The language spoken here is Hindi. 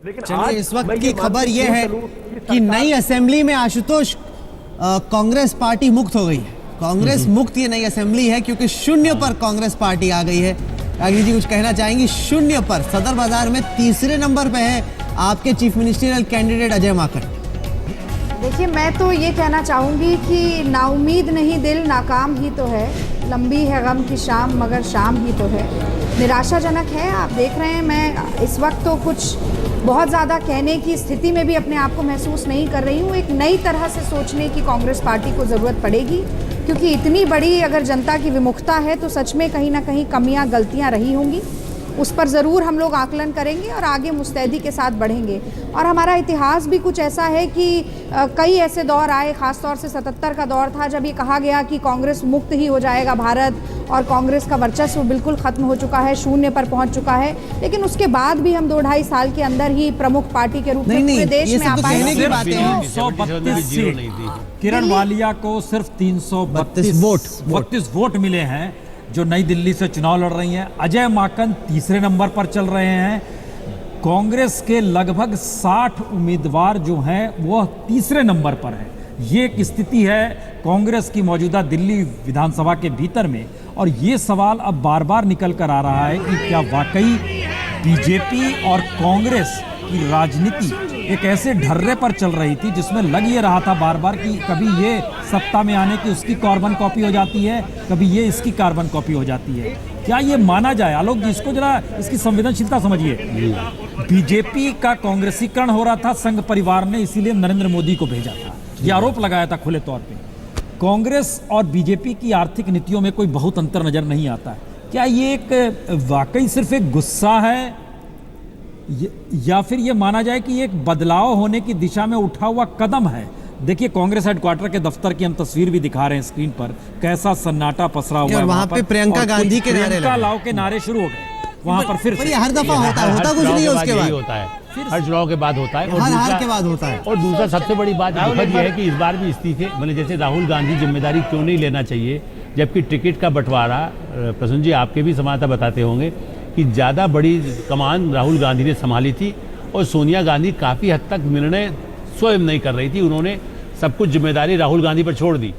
चलिए, इस वक्त की खबर यह है कि नई असेंबली में आशुतोष कांग्रेस पार्टी मुक्त हो गई है। कांग्रेस मुक्त ये नई असेंबली है क्योंकि शून्य पर कांग्रेस पार्टी आ गई है। रागिनी जी कुछ कहना चाहेंगी? शून्य पर सदर बाजार में तीसरे नंबर पे है आपके chief ministerial candidate Ajay Maken. देखिए, मैं तो ये कहना चाहूँगी कि नाउमीद नहीं दिल नाकाम ही तो है, लंबी है गम की शाम मगर शाम ही तो है। निराशाजनक है। आप देख रहे हैं, मैं इस वक्त तो कुछ बहुत ज़्यादा कहने की स्थिति में भी अपने आप को महसूस नहीं कर रही हूँ। एक नई तरह से सोचने की कांग्रेस पार्टी को ज़रूरत पड़ेगी, क्योंकि इतनी बड़ी अगर जनता की विमुखता है तो सच में कहीं ना कहीं कमियां गलतियां रही होंगी। उस पर ज़रूर हम लोग आकलन करेंगे और आगे मुस्तैदी के साथ बढ़ेंगे। और हमारा इतिहास भी कुछ ऐसा है कि कई ऐसे दौर आए, ख़ासतौर से 77 का दौर था जब ये कहा गया कि कांग्रेस मुक्त ही हो जाएगा भारत और कांग्रेस का वर्चस्व बिल्कुल ख़त्म हो चुका है, शून्य पर पहुंच चुका है। लेकिन उसके बाद भी हम 2-2.5 साल के अंदर ही प्रमुख पार्टी के रूप में पूरे देश में आ पाए। 332 किरण वालिया को सिर्फ 332 वोट मिले हैं जो नई दिल्ली से चुनाव लड़ रही हैं। अजय माकन तीसरे नंबर पर चल रहे हैं। कांग्रेस के लगभग 60 उम्मीदवार जो हैं वह तीसरे नंबर पर हैं। ये एक स्थिति है कांग्रेस की मौजूदा दिल्ली विधानसभा के भीतर में। और ये सवाल अब बार बार निकल कर आ रहा है कि क्या वाकई बीजेपी और कांग्रेस की राजनीति एक ऐसे ढर्रे पर चल रही थी जिसमें लग ये रहा था बार बार कि कभी ये सत्ता में आने की उसकी कार्बन कॉपी हो जाती है, कभी ये इसकी कार्बन कॉपी हो जाती है। क्या ये माना जाए? आलोक जी, इसको जरा इसकी संवेदनशीलता समझिए। बीजेपी का कांग्रेसीकरण हो रहा था संघ परिवार ने, इसीलिए नरेंद्र मोदी को भेजा था। ये आरोप लगाया था खुले तौर पे। कांग्रेस और बीजेपी की आर्थिक नीतियों में कोई बहुत अंतर नजर नहीं आता। क्या ये एक वाकई सिर्फ एक गुस्सा है या फिर ये माना जाए कि एक बदलाव होने की दिशा में उठा हुआ कदम है? देखिए, कांग्रेस हेडक्वार्टर के दफ्तर की हम तस्वीर भी दिखा रहे हैं स्क्रीन पर। कैसा सन्नाटा पसरा हुआ है वहां पे प्रियंका गांधी के नारे प्रियंका लाओ के नारे शुरू हो गए वहां पर। फिर हर दफा होता कुछ नहीं है, उसके बाद होता है, हर चुनाव के बाद होता है, हर हार के बाद होता है। और दूसरा सबसे बड़ी बात ये है कि इस बार भी इस्तीफे मतलब जैसे राहुल गांधी जिम्मेदारी क्यों नहीं लेना चाहिए, जबकि टिकट का बंटवारा प्रसून जी आपके भी समानता बताते होंगे कि ज़्यादा बड़ी कमान राहुल गांधी ने संभाली थी और सोनिया गांधी काफ़ी हद तक निर्णय स्वयं नहीं कर रही थी। उन्होंने सब कुछ जिम्मेदारी राहुल गांधी पर छोड़ दी।